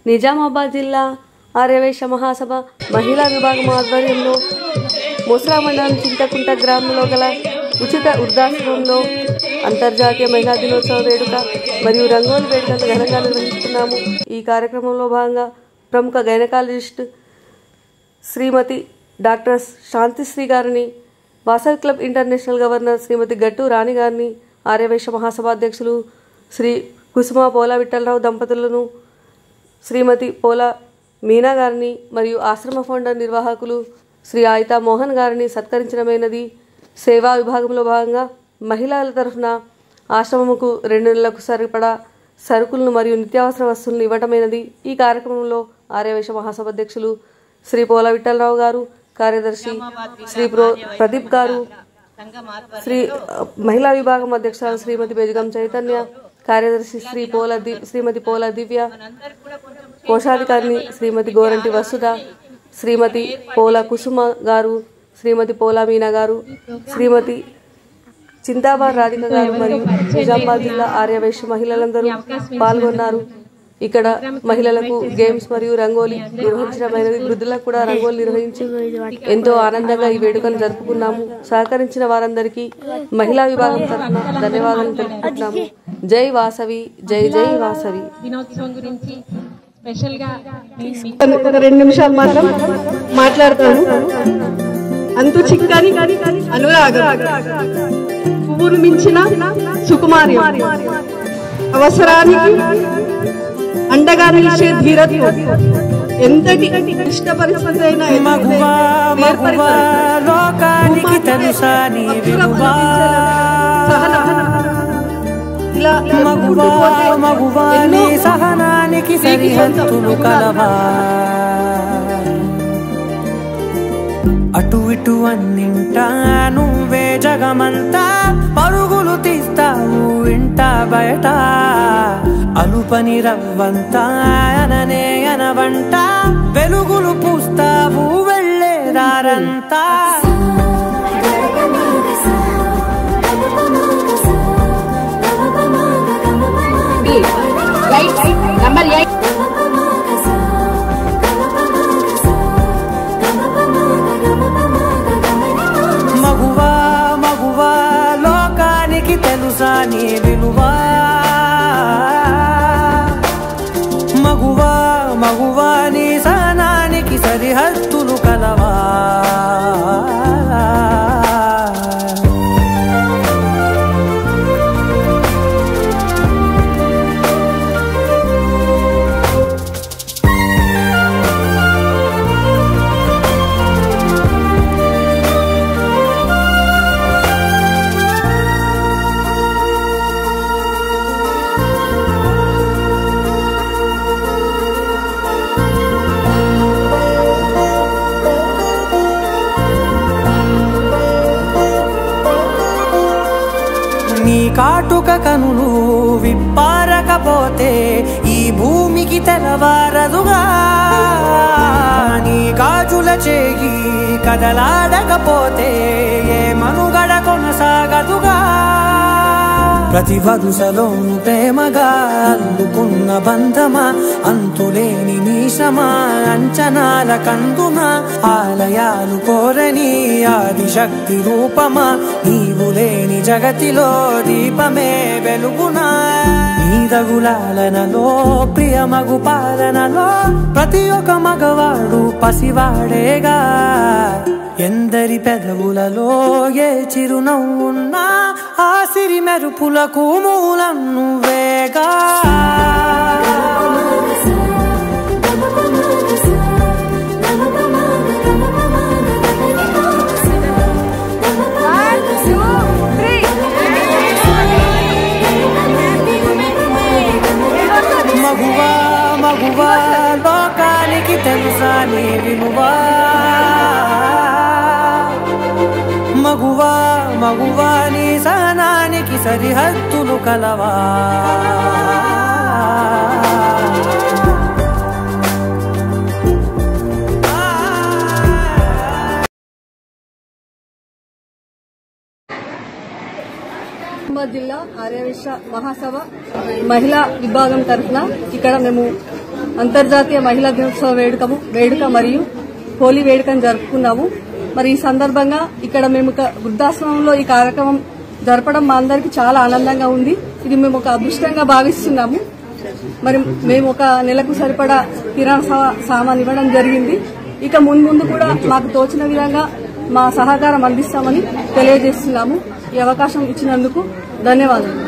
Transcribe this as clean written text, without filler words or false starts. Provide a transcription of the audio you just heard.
నిజామాబాద్ జిల్లా ఆర్యవైశ్య మహాసభ మహిళా విభాగం ఆధ్వర్యంలో మోస్రా మండలం చింతకుంట గ్రామంలో గల ఉచిత వృద్ధాశ్రమంలో అంతర్జాతీయ మహిళా దినోత్సవ వేడుక మరియు రంగోలి వేడుకలను ఘనంగా నిర్వహిస్తున్నాము. ఈ కార్యక్రమంలో భాగంగా ప్రముఖ గైనకాలజిస్ట్ శ్రీమతి డాక్టర్ శాంతిశ్రీ గారిని, వాసవి క్లబ్ ఇంటర్నేషనల్ గవర్నర్ శ్రీమతి గట్టు రాణి గారిని, ఆర్యవైశ్య మహాసభ అధ్యక్షులు శ్రీ కుసుమ పోలా విఠలరావు దంపతులను, శ్రీమతి పోలా మీనా గారిని మరియు ఆశ్రమ ఫౌండర్ నిర్వాహకులు శ్రీ ఆయితా మోహన్ గారిని సత్కరించడమైనది. సేవా విభాగంలో భాగంగా మహిళల తరఫున ఆశ్రమముకు 2 నెలలకు సరిపడా సరుకులను మరియు నిత్యావసర వస్తువులను ఇవ్వటమైనది. ఈ కార్యక్రమంలో ఆర్యవైశ్య మహాసభ అధ్యక్షులు శ్రీ పోలా విఠలరావు గారు, కార్యదర్శి శ్రీ ప్రదీప్ గారు, మహిళా విభాగం అధ్యక్షురాలు శ్రీమతి బెజగం చైతన్య, కార్యదర్శి శ్రీమతి పోలా దివ్య, కోశాధికారిని శ్రీమతి గోరంటి వసుధ, శ్రీమతి పోలా కుసుమ గారు, శ్రీమతి పోలా మీనా గారు, శ్రీమతి చింతాబార్ రాధిక గారు మరియు నిజామాబాద్ జిల్లా ఆర్యవైశ్య మహిళలందరూ పాల్గొన్నారు. ఇక్కడ మహిళలకు గేమ్స్ మరియు రంగోలీ నిర్వహించడమైనది. వృద్ధులకు కూడా రంగోలీ నిర్వహించి ఎంతో ఆనందంగా ఈ వేడుకను జరుపుకున్నాము. సహకరించిన వారందరికీ మహిళా విభాగం తరఫున ధన్యవాదాలు తెలుపుతున్నాము. జై వాసవి, జై జై వాసవి. దినోత్సవం గురించి స్పెషల్ గా 2 నిమిషాలు మాత్రం మాట్లాడతాను. అంతు చిక్కని అనురాగం, పువ్వును మించిన సుకుమార్యం, అవసరానికి అండగా నిలిచే ధీరత్వం, ఎంతటి ఇష్ట పరిస్థితి అయినా సహనానికి సరిహద్దులు కలవా, అటు ఇటు అన్నింటా నువ్వే జగమంతా, పరుగులు తీస్తావు ఇంట బయట, అలుపని రవ్వంతా అననే అనవంట, వెలుగులు పూస్తావు వెళ్ళేదారంతా. మగువా మగువా లోకానికి తెలుసా నీ విలువా, మగువా మగువా నీ సహనానికి సరిహద్దులు కలవా. నీ కాటుక కనులు విప్పారకపోతే ఈ భూమికి తెలవారదుగా, నీ గాజుల చేయి కదలాడకపోతే ఏ మనుగడ కొనసాగదుగా. ప్రతి వరుసలోను ప్రేమగా అల్లుకున్న బంధమా, అంతులేని నీశమా అంచనాల కందుమా, ఆలయాలు కోరని ఆదిశక్తి రూపమా, నీవు లేని జగతిలో దీపమే వెలుగునా. నీదగులాలనలో ప్రియమగు పాలనలో ప్రతి ఒక్క మగవాడు పసివాడేగా, ఎందరి పెదవులలో ఏ చిరునవ్వున్నా ఆ సిరి మెరుపులకు మూలం నువ్వేగా. మగువా మగువా లోకానికి తెలుసా నీ విలువా, మగువా మగువా నీ సహనానికి సరిహద్దులు కలవా. నిజామాబాద్ జిల్లా ఆర్యవైశ్య మహాసభ మహిళా విభాగం తరఫున ఇక్కడ మేము అంతర్జాతీయ మహిళా దినోత్సవ వేడుక మరియు హోలీ వేడుకను జరుపుకున్నాము. మరి ఈ సందర్భంగా ఇక్కడ మేము వృద్ధాశ్రమంలో ఈ కార్యక్రమం జరపడం మా అందరికీ చాలా ఆనందంగా ఉంది. ఇది మేము ఒక అదృష్టంగా భావిస్తున్నాము. మరి మేము ఒక నెలకు సరిపడా కిరాణా సామాన్ ఇవ్వడం జరిగింది. ఇక ముందు కూడా మాకు తోచిన విధంగా మా సహకారం అందిస్తామని తెలియజేస్తున్నాము. ఈ అవకాశం ఇచ్చినందుకు ధన్యవాదాలు.